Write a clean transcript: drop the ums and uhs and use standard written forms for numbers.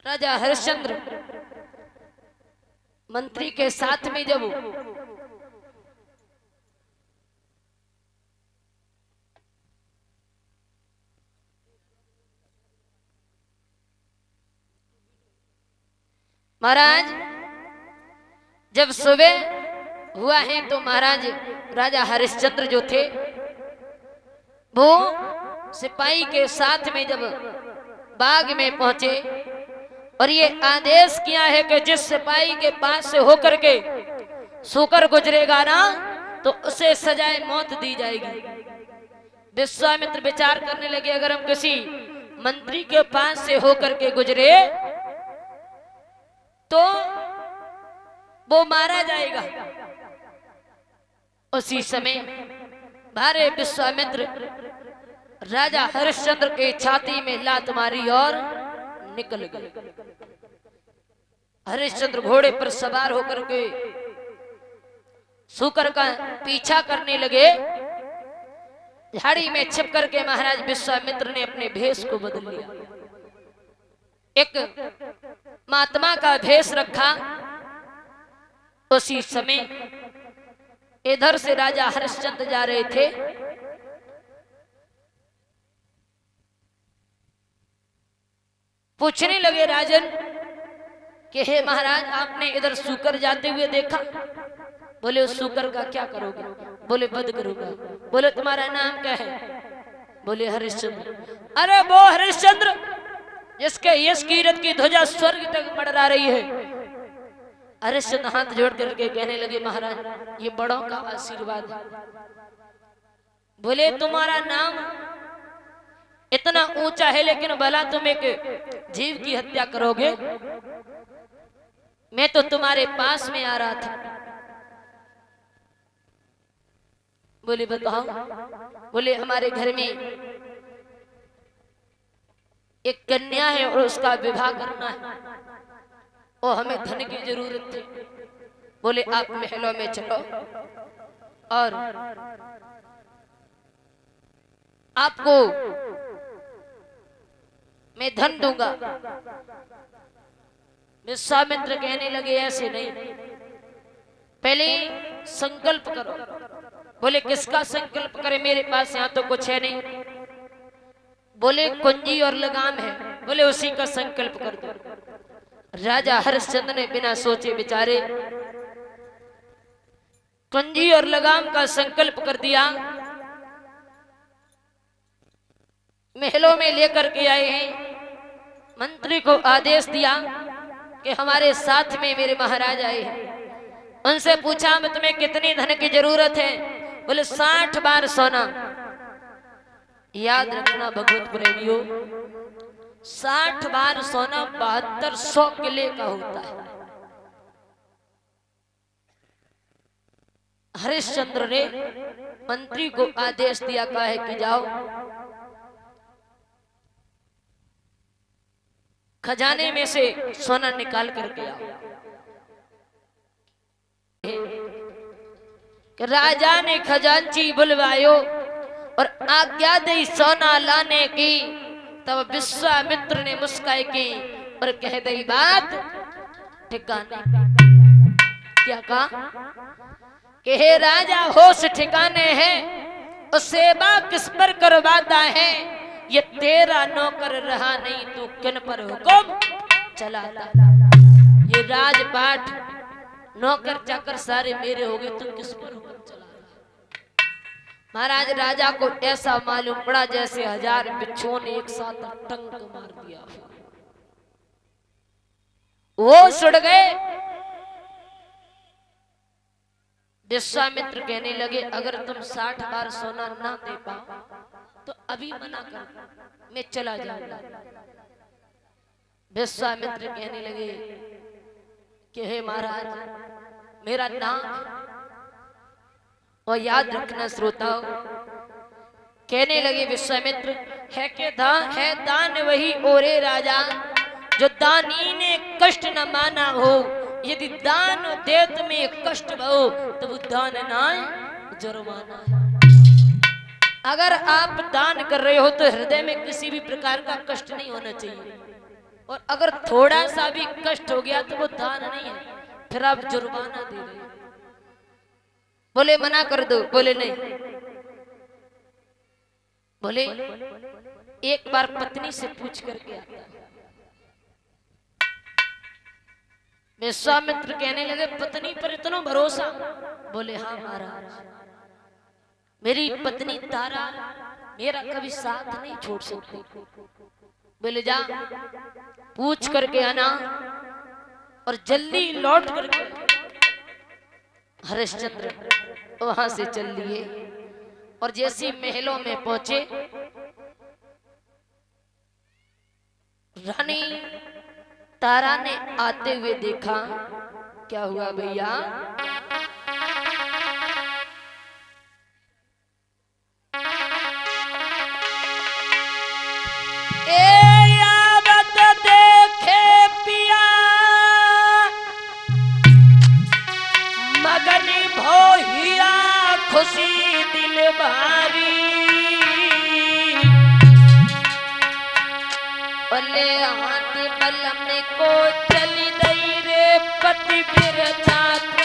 राजा हरिश्चंद्र मंत्री के साथ में जब महाराज जब सुबह हुआ है तो महाराज राजा हरिश्चंद्र जो थे वो सिपाही के साथ में जब बाग में पहुंचे और ये आदेश किया है कि जिस सिपाही के पास से होकर के सोकर गुजरेगा ना तो उसे सजाए मौत दी जाएगी। विश्वामित्र विचार करने लगे अगर हम किसी मंत्री के पास से होकर के गुजरे तो वो मारा जाएगा। उसी समय भारे विश्वामित्र राजा हरिश्चंद्र के छाती में लात मारी और निकल गए। हरिश्चंद्र घोड़े पर सवार होकर के सूकर का पीछा करने लगे। झाड़ी में छिप करके महाराज विश्वामित्र ने अपने भेष को बदल लिया, एक महात्मा का भेष रखा। उसी समय इधर से राजा हरिश्चंद्र जा रहे थे। पूछने लगे राजन कि हे महाराज आपने इधर सूकर जाते हुए देखा? बोले उस सूकर का क्या करोगे? बोले वध करूंगा। बोले तुम्हारा नाम क्या है? बोले हरिश्चंद्र। अरे वो हरिश्चंद्र जिसके यश कीरत की ध्वजा स्वर्ग तक मंडरा रही है। हरिश्चंद्र हाथ जोड़ करके कहने लगे महाराज ये बड़ों का आशीर्वाद है। बोले तुम्हारा नाम इतना ऊंचा है लेकिन भला तुम एक जीव की हत्या करोगे? मैं तो तुम्हारे पास में आ रहा था। बोले बताओ। बोले हमारे घर में एक कन्या है और उसका विवाह करना है और हमें धन की जरूरत थी। बोले आप महलों में चलो और आपको मैं धन दूंगा। विश्वामित्र कहने लगे ऐसे नहीं, पहले संकल्प करो। बोले किसका संकल्प करे? मेरे पास यहाँ तो कुछ है नहीं। बोले कुंजी और लगाम है। बोले उसी का संकल्प कर दो। राजा हरिश्चंद्र ने बिना सोचे विचारे कुंजी और लगाम का संकल्प कर दिया। महलों में लेकर के आए हैं। मंत्री को आदेश दिया कि हमारे साथ में मेरे महाराज आए हैं। उनसे पूछा मैं तुम्हें कितनी धन की जरूरत है? बोले 60 बार सोना। याद रखना भगवत प्रेमियों, 60 बार सोना 7200 किले का होता है। हरिश्चंद्र ने मंत्री को आदेश दिया कहा है कि जाओ खजाने में से सोना निकाल करके आओ। राजा ने खजांची बुलवायो और आज्ञा दी सोना लाने की। तब विश्वामित्र ने मुस्काई की और कह दी बात ठिकाने। क्या कहा कि हे राजा होश ठिकाने है और सेवा किस पर करवाता है? ये तेरा नौकर रहा नहीं तू किन पर हुक्म चलाता? ये राजपाट नौकर चाकर सारे मेरे हो गए, तुम किस पर हुक्म चला? महाराज राजा को ऐसा मालूम पड़ा जैसे 1000 बिच्छुओं ने एक साथ टंक मार दिया। वो सुड़ गए। विश्वामित्र कहने लगे अगर तुम 60 बार सोना ना दे पाओ तो अभी मना कर, मैं चला जाऊंगा। विश्वामित्र कहने लगे कि हे महाराज मेरा नाम और याद रखना श्रोताओं। कहने लगे विश्वामित्र है कि है दान वही ओरे राजा जो दानी ने कष्ट न माना हो। यदि दान देत में कष्ट हो तो वो दान ना जुर्माना है। अगर आप दान कर रहे हो तो हृदय में किसी भी प्रकार का कष्ट नहीं होना चाहिए और अगर थोड़ा सा भी कष्ट हो गया तो वो दान नहीं है, फिर आप जुर्माना दे रहे हो। बोले मना कर दो, बोले नहीं। बोले एक बार पत्नी से पूछ करके आता। विश्वामित्र कहने लगे पत्नी पर इतना भरोसा? बोले हाँ महाराज, मेरी पत्नी तारा मेरा कभी साथ नहीं छोड़ सकती। बोले जा पूछ करके आना और जल्दी लौट करके। हरिश्चंद्र वहां से चल लिए और जैसे महलों में पहुंचे, रानी तारा ने आते हुए देखा। क्या हुआ भैया? खुशी दिल भारी पले हाथ बलम को चली दई रे पति फिर छात्र